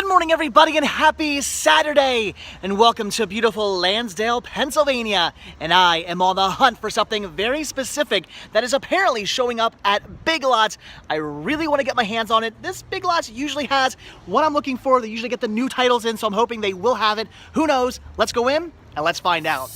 Good morning, everybody, and happy Saturday! And welcome to beautiful Lansdale, Pennsylvania. And I am on the hunt for something very specific that is apparently showing up at Big Lots. I really want to get my hands on it. This Big Lots usually has what I'm looking for. They usually get the new titles in, so I'm hoping they will have it. Who knows? Let's go in and let's find out.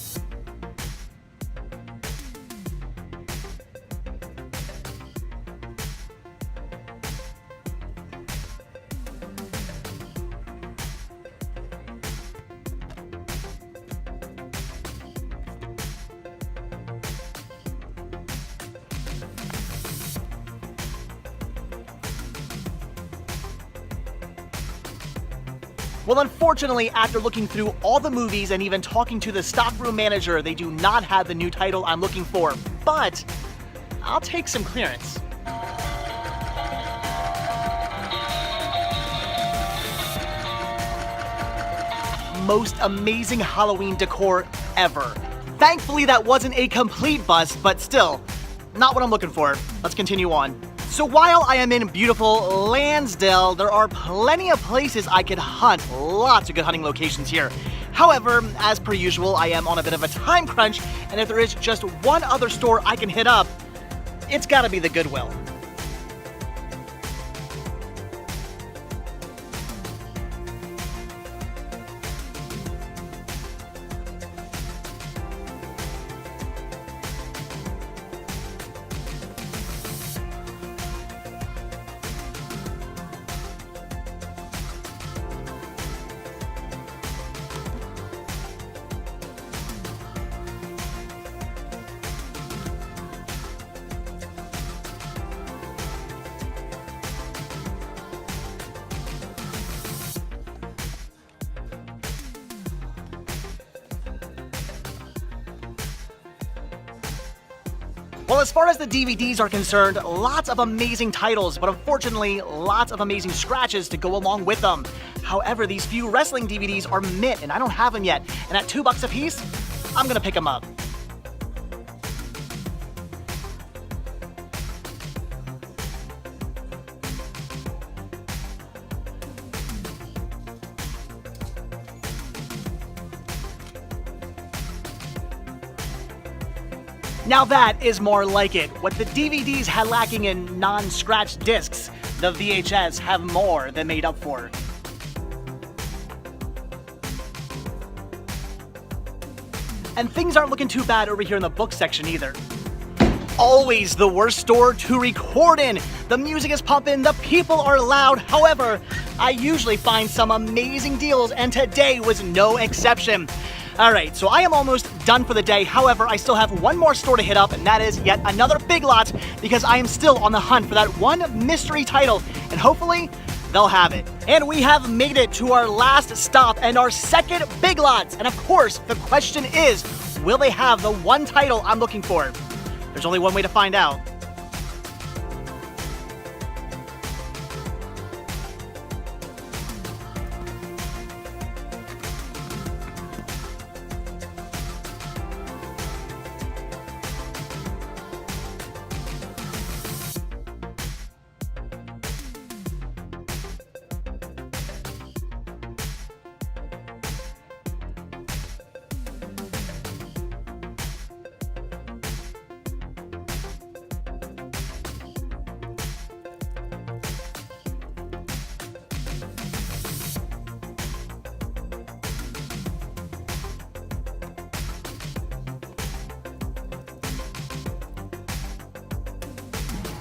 Well, unfortunately, after looking through all the movies and even talking to the stockroom manager, they do not have the new title I'm looking for, but I'll take some clearance. Most amazing Halloween decor ever. Thankfully, that wasn't a complete bust, but still, not what I'm looking for. Let's continue on. So while I am in beautiful Lansdale, there are plenty of places I could hunt. Lots of good hunting locations here. However, as per usual, I am on a bit of a time crunch, and if there is just one other store I can hit up, it's gotta be the Goodwill. Well, as far as the DVDs are concerned, lots of amazing titles, but unfortunately, lots of amazing scratches to go along with them. However, these few wrestling DVDs are mint, and I don't have them yet. And at $2 a piece, I'm gonna pick them up. Now that is more like it. What the DVDs had lacking in non-scratched discs, the VHS have more than made up for. And things aren't looking too bad over here in the book section either. Always the worst store to record in. The music is pumping, the people are loud. However, I usually find some amazing deals, and today was no exception. Alright, so I am almost done for the day. However, I still have one more store to hit up, and that is yet another Big Lots, because I am still on the hunt for that one mystery title, and hopefully, they'll have it. And we have made it to our last stop and our second Big Lots. And of course, the question is, will they have the one title I'm looking for? There's only one way to find out.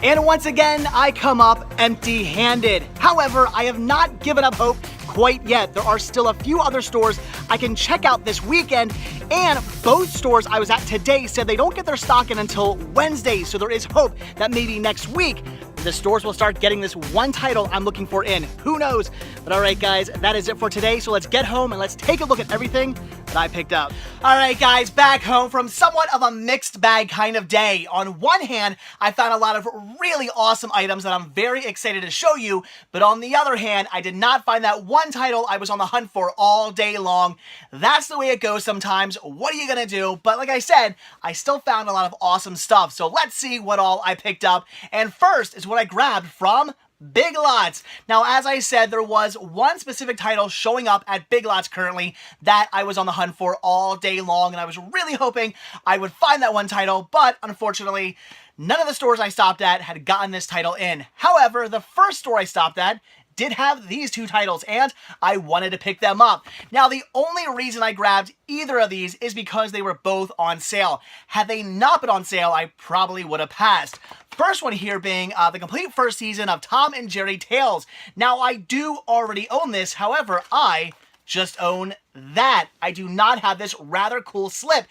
And once again, I come up empty-handed. However, I have not given up hope quite yet. There are still a few other stores I can check out this weekend, and both stores I was at today said they don't get their stock in until Wednesday, so there is hope that maybe next week the stores will start getting this one title I'm looking for in. Who knows? But alright guys, that is it for today, so let's get home and let's take a look at everything that I picked up. Alright guys, back home from somewhat of a mixed bag kind of day. On one hand, I found a lot of really awesome items that I'm very excited to show you, but on the other hand, I did not find that one title I was on the hunt for all day long. That's the way it goes sometimes. What are you gonna do? But like I said, I still found a lot of awesome stuff, so let's see what all I picked up. And first is what I grabbed from Big Lots. Now, as I said, there was one specific title showing up at Big Lots currently that I was on the hunt for all day long, and I was really hoping I would find that one title, but unfortunately, none of the stores I stopped at had gotten this title in. However, the first store I stopped at did have these two titles, and I wanted to pick them up. Now, the only reason I grabbed either of these is because they were both on sale. Had they not been on sale, I probably would have passed. First one here being the complete first season of Tom and Jerry Tales. Now, I do already own this, however, I just own that. I do not have this rather cool slip,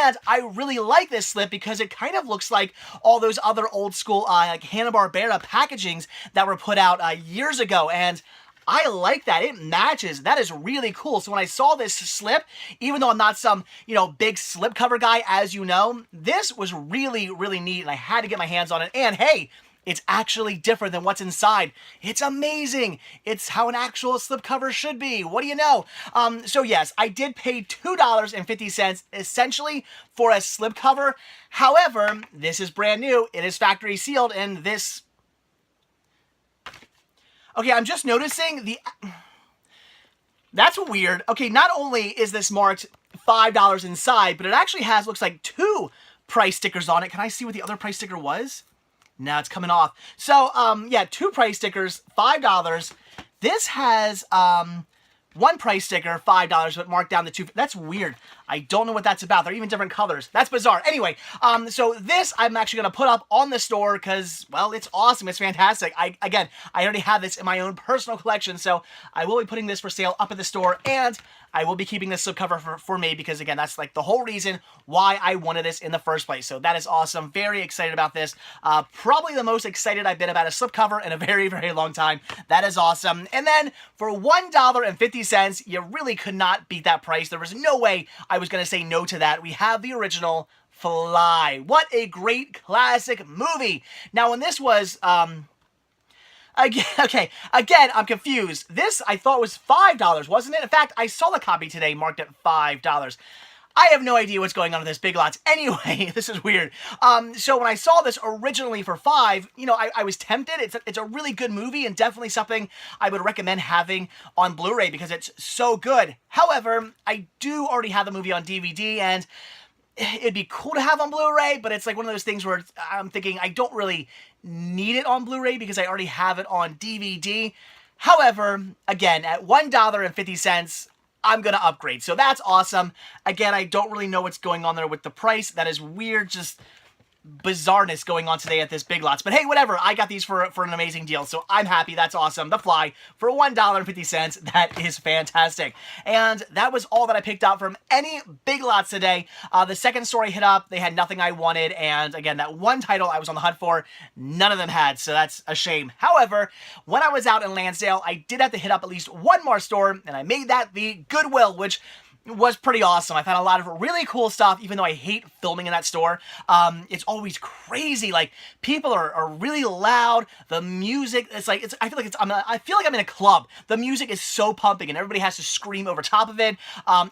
and I really like this slip because it kind of looks like all those other old school like Hanna-Barbera packagings that were put out years ago, and I like that. It matches. That is really cool. So when I saw this slip, even though I'm not some, big slipcover guy, as you know, this was really, really neat, and I had to get my hands on it. And hey, it's actually different than what's inside. It's amazing. It's how an actual slipcover should be. What do you know? So yes, I did pay $2.50 essentially for a slipcover. However, this is brand new. It is factory sealed, and this... Okay, I'm just noticing that's weird. Okay, not only is this marked $5 inside, but it actually has, looks like, 2 price stickers on it. Can I see what the other price sticker was? Now it's coming off. So, yeah, 2 price stickers, $5. This has, 1 price sticker, $5, but marked down to 2. That's weird. I don't know what that's about. They're even different colors. That's bizarre. Anyway, so this I'm actually going to put up on the store because, well, it's awesome. It's fantastic. I already have this in my own personal collection, so I will be putting this for sale up at the store, and I will be keeping this slipcover for me because, again, that's like the whole reason why I wanted this in the first place. So that is awesome. Very excited about this. Probably the most excited I've been about a slipcover in a very, very long time. That is awesome. And then for $1.50, you really could not beat that price. There was no way I was going to say no to that. We have the original Fly. What a great classic movie. Now, when this was... Again, I'm confused. This, I thought, was $5, wasn't it? In fact, I saw the copy today marked at $5. I have no idea what's going on with this Big Lots. Anyway, this is weird. So when I saw this originally for $5, I was tempted. It's a really good movie and definitely something I would recommend having on Blu-ray because it's so good. However, I do already have the movie on DVD, and it'd be cool to have on Blu-ray, but it's like one of those things where I'm thinking I don't really need it on Blu-ray because I already have it on DVD. However, again, at $1.50, I'm going to upgrade. So that's awesome. Again, I don't really know what's going on there with the price. That is weird, just bizarreness going on today at this Big Lots. But hey, whatever. I got these for an amazing deal, so I'm happy. That's awesome. The Fly for $1.50. That is fantastic. And that was all that I picked out from any Big Lots today. The second store I hit up, they had nothing I wanted, and again, that one title I was on the hunt for, none of them had, so that's a shame. However, when I was out in Lansdale, I did have to hit up at least one more store, and I made that the Goodwill, which was pretty awesome. I found a lot of really cool stuff, even though I hate filming in that store. It's always crazy. Like, people are really loud. The music, I feel like I'm in a club. The music is so pumping, and everybody has to scream over top of it.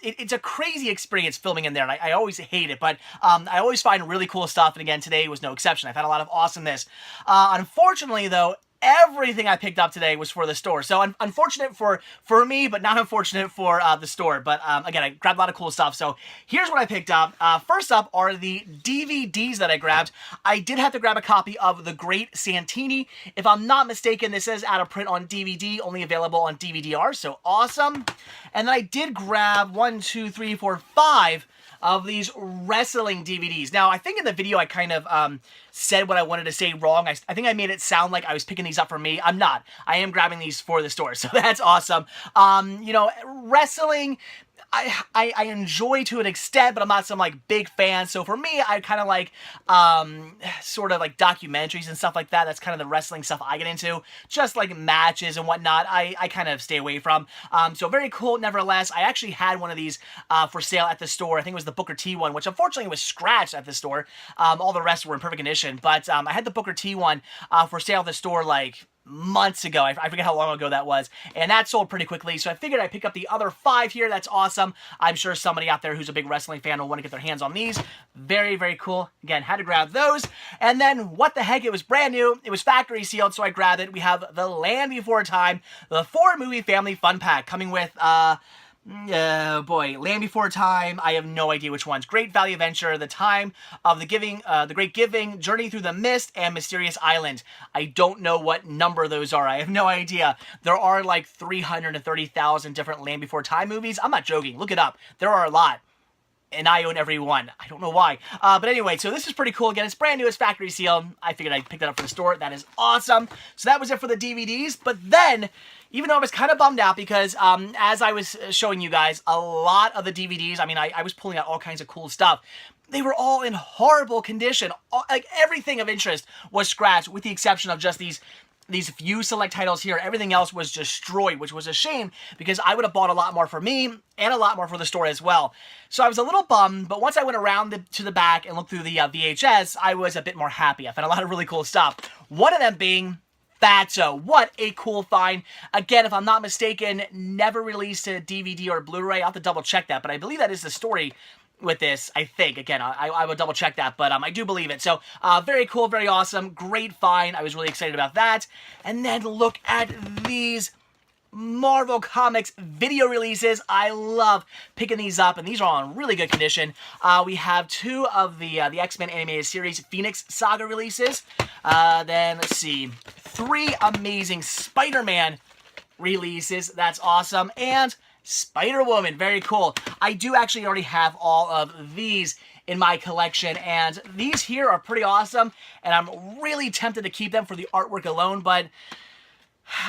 It's a crazy experience filming in there, and I always hate it, but I always find really cool stuff, and again, today was no exception. I found a lot of awesomeness. Unfortunately, though, everything I picked up today was for the store. So unfortunate for me, but not unfortunate for the store. But again, I grabbed a lot of cool stuff. So here's what I picked up. First up are the DVDs that I grabbed. I did have to grab a copy of The Great Santini. If I'm not mistaken, this is out of print on DVD, only available on DVD-R, so awesome. And then I did grab 5 of these wrestling DVDs. Now, I think in the video I kind of said what I wanted to say wrong. I think I made it sound like I was picking these up for me. I'm not. I am grabbing these for the store, so that's awesome. Wrestling, I enjoy to an extent, but I'm not some like big fan. So for me, I kind of like sort of like documentaries and stuff like that. That's kind of the wrestling stuff I get into. Just like matches and whatnot, I kind of stay away from. So very cool nevertheless. I actually had one of these for sale at the store. I think it was the Booker T one, which unfortunately was scratched at the store. All the rest were in perfect condition. But I had the Booker T one for sale at the store like months ago. I forget how long ago that was, and that sold pretty quickly, so I figured I'd pick up the other 5 here. That's awesome. I'm sure somebody out there who's a big wrestling fan will want to get their hands on these. Very, very cool. Again, had to grab those. And then, what the heck, it was brand new. It was factory sealed, so I grabbed it. We have The Land Before Time, the 4-movie family fun pack, coming with, Land Before Time, I have no idea which ones. Great Valley Adventure, The Time of the Giving, The Great Giving, Journey Through the Mist, and Mysterious Island. I don't know what number those are. I have no idea. There are like 330,000 different Land Before Time movies. I'm not joking. Look it up. There are a lot. And I own every one. I don't know why. But anyway, so this is pretty cool. Again, it's brand new. It's factory sealed. I figured I'd pick that up for the store. That is awesome. So that was it for the DVDs. But then, even though I was kind of bummed out because as I was showing you guys, a lot of the DVDs, I mean, I was pulling out all kinds of cool stuff. They were all in horrible condition. Like, everything of interest was scratched with the exception of just these few select titles here. Everything else was destroyed, which was a shame because I would have bought a lot more for me and a lot more for the store as well. So I was a little bummed, but once I went around to the back and looked through the VHS, I was a bit more happy. I found a lot of really cool stuff. One of them being Fatso. What a cool find. Again, if I'm not mistaken, never released a DVD or Blu-ray. I'll have to double check that, but I believe that is the story with this, I think. Again, I will double check that, but I do believe it. So, very cool, very awesome, great find. I was really excited about that. And then look at these Marvel Comics video releases. I love picking these up, and these are all in really good condition. We have 2 of the X-Men animated series Phoenix Saga releases. Then, let's see, 3 amazing Spider-Man releases. That's awesome. And Spider-Woman, very cool. I do actually already have all of these in my collection, and these here are pretty awesome, and I'm really tempted to keep them for the artwork alone, but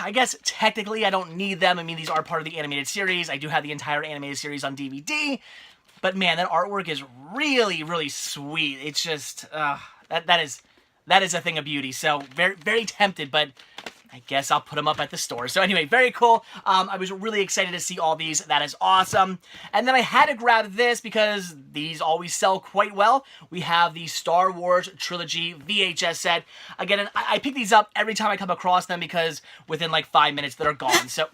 I guess technically I don't need them. I mean, these are part of the animated series. I do have the entire animated series on DVD, but man, that artwork is really, really sweet. It's just, that is a thing of beauty, so very, very tempted, but I guess I'll put them up at the store. So anyway, very cool. I was really excited to see all these. That is awesome. And then I had to grab this because these always sell quite well. We have the Star Wars Trilogy VHS set. Again, I pick these up every time I come across them because within like 5 minutes they're gone. So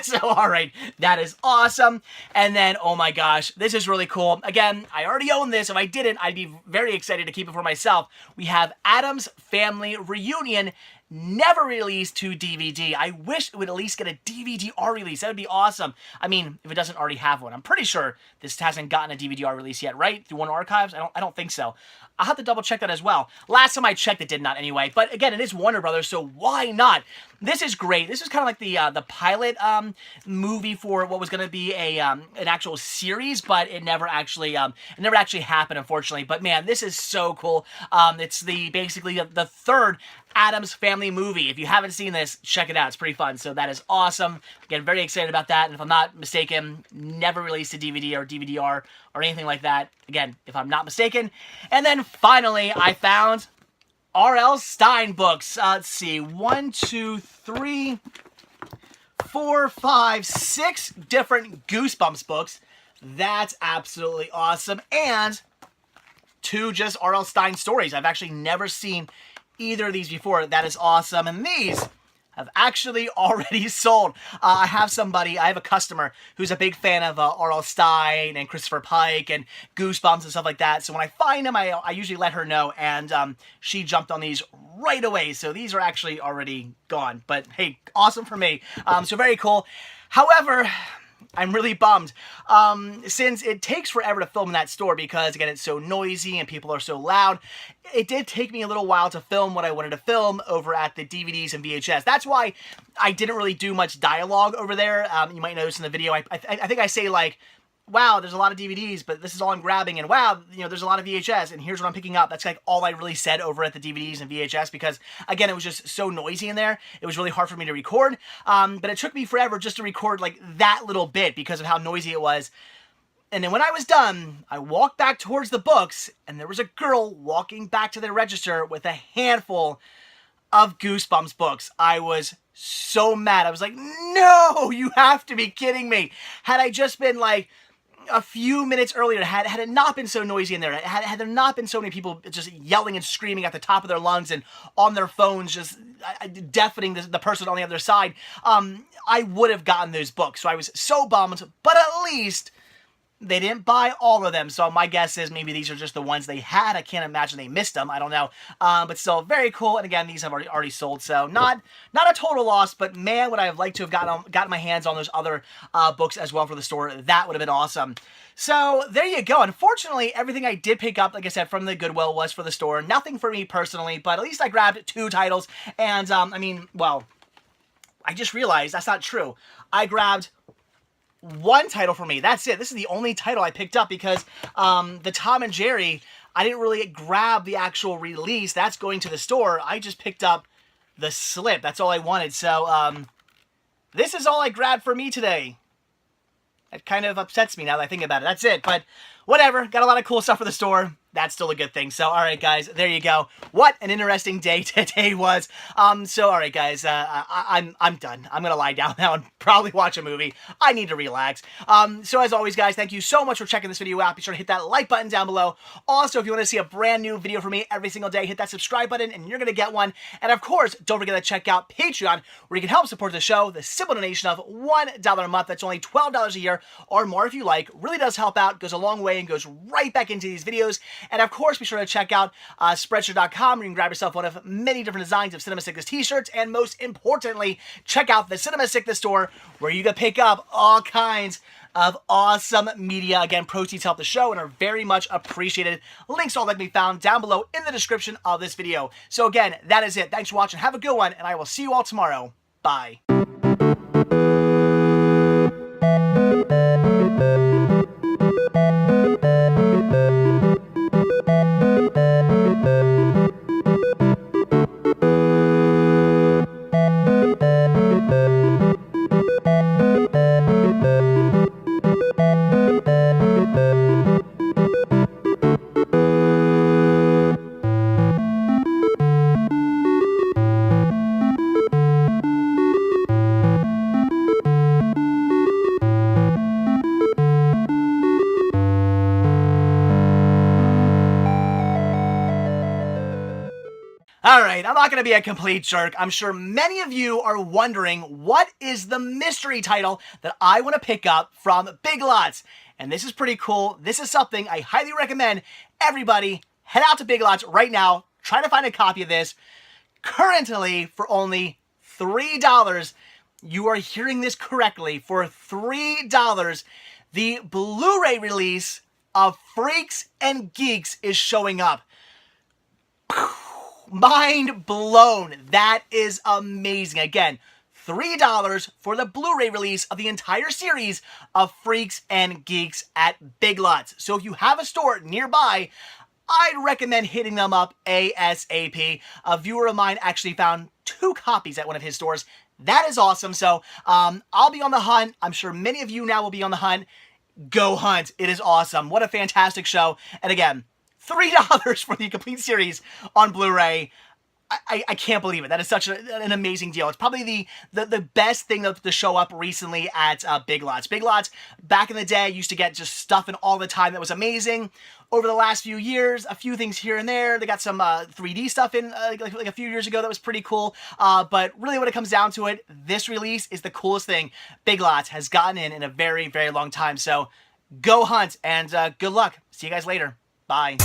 so, alright, that is awesome. And then, oh my gosh, this is really cool. Again, I already own this. If I didn't, I'd be very excited to keep it for myself. We have Addams Family Reunion, never released to DVD. I wish it would at least get a DVD-R release. That would be awesome. I mean, if it doesn't already have one. I'm pretty sure this hasn't gotten a DVD-R release yet, right? Through Warner Archives? I don't think so. I'll have to double check that as well. Last time I checked, it did not anyway. But again, it is Warner Brothers, so why not? This is great. This is kind of like the pilot movie for what was going to be an actual series, but it never actually happened, unfortunately. But man, this is so cool. It's basically the third Addams Family movie. If you haven't seen this, check it out. It's pretty fun. So that is awesome. Again, very excited about that. And if I'm not mistaken, never released a DVD or DVD-R or anything like that. Again, if I'm not mistaken. And then finally, I found R.L. Stine books. Let's see. 1, 2, 3, 4, 5, 6 different Goosebumps books. That's absolutely awesome. And 2 just R.L. Stine stories. I've actually never seen either of these before. That is awesome. And these have actually already sold. I have a customer who's a big fan of R.L. Stine and Christopher Pike and Goosebumps and stuff like that. So when I find them, I usually let her know, and she jumped on these right away. So these are actually already gone. But hey, awesome for me. So very cool. However, I'm really bummed, since it takes forever to film in that store because, again, it's so noisy and people are so loud. It did take me a little while to film what I wanted to film over at the DVDs and VHS. That's why I didn't really do much dialogue over there. You might notice in the video, I think I say, like, wow, there's a lot of DVDs, but this is all I'm grabbing, and wow, there's a lot of VHS, and here's what I'm picking up. That's like all I really said over at the DVDs and VHS because, again, it was just so noisy in there. It was really hard for me to record, but it took me forever just to record, like, that little bit because of how noisy it was. And then when I was done, I walked back towards the books, and there was a girl walking back to the register with a handful of Goosebumps books. I was so mad. I was like, no, you have to be kidding me. Had I just been like, a few minutes earlier, had it not been so noisy in there, had there not been so many people just yelling and screaming at the top of their lungs and on their phones, just deafening the person on the other side, I would have gotten those books. So I was so bummed, but at least they didn't buy all of them, so my guess is maybe these are just the ones they had. I can't imagine they missed them. I don't know. But still, very cool. And again, these have already sold, so not a total loss, but man, would I have liked to have gotten my hands on those other books as well for the store. That would have been awesome. So there you go. Unfortunately, everything I did pick up, like I said, from the Goodwill was for the store. Nothing for me personally, but at least I grabbed 2 titles. And, I mean, well, I just realized that's not true. I grabbed 1 title for me. That's it. This is the only title I picked up because the Tom and Jerry, I didn't really grab the actual release. That's going to the store. I just picked up the slip. That's all I wanted. So this is all I grabbed for me today. It kind of upsets me now that I think about it. That's it. But whatever. Got a lot of cool stuff for the store. That's still a good thing. So, all right, guys, there you go. What an interesting day today was. So, all right, guys, I'm done. I'm gonna lie down now and probably watch a movie. I need to relax. So, as always, guys, thank you so much for checking this video out. Be sure to hit that like button down below. Also, if you want to see a brand new video from me every single day, hit that subscribe button, and you're gonna get one. And of course, don't forget to check out Patreon, where you can help support the show. The simple donation of $1 a month. That's only $12 a year or more if you like. Really does help out. Goes a long way and goes right back into these videos. And of course, be sure to check out Spreadshirt.com, where you can grab yourself one of many different designs of Cinema Sickness t-shirts, and most importantly, check out the Cinema Sickness store, where you can pick up all kinds of awesome media. Again, proceeds help the show and are very much appreciated. Links all that can be found down below in the description of this video. So again, that is it. Thanks for watching. Have a good one, and I will see you all tomorrow. Bye. Alright, I'm not going to be a complete jerk. I'm sure many of you are wondering, what is the mystery title that I want to pick up from Big Lots? And this is pretty cool. This is something I highly recommend everybody head out to Big Lots right now. Try to find a copy of this. Currently, for only $3, you are hearing this correctly, for $3, the Blu-ray release of Freaks and Geeks is showing up. Mind blown. That is amazing. Again, $3 for the Blu-ray release of the entire series of Freaks and Geeks at Big Lots. So if you have a store nearby, I'd recommend hitting them up ASAP. A viewer of mine actually found 2 copies at one of his stores. That is awesome. So I'll be on the hunt. I'm sure many of you now will be on the hunt. Go hunt. It is awesome. What a fantastic show. And again, $3 for the complete series on Blu-ray. I can't believe it. That is such an amazing deal. It's probably the best thing to show up recently at Big Lots. Big Lots, back in the day, used to get just stuff in all the time that was amazing. Over the last few years, a few things here and there. They got some 3D stuff in like a few years ago that was pretty cool. But really when it comes down to it, this release is the coolest thing Big Lots has gotten in a very, very long time. So go hunt, and good luck. See you guys later. Bye.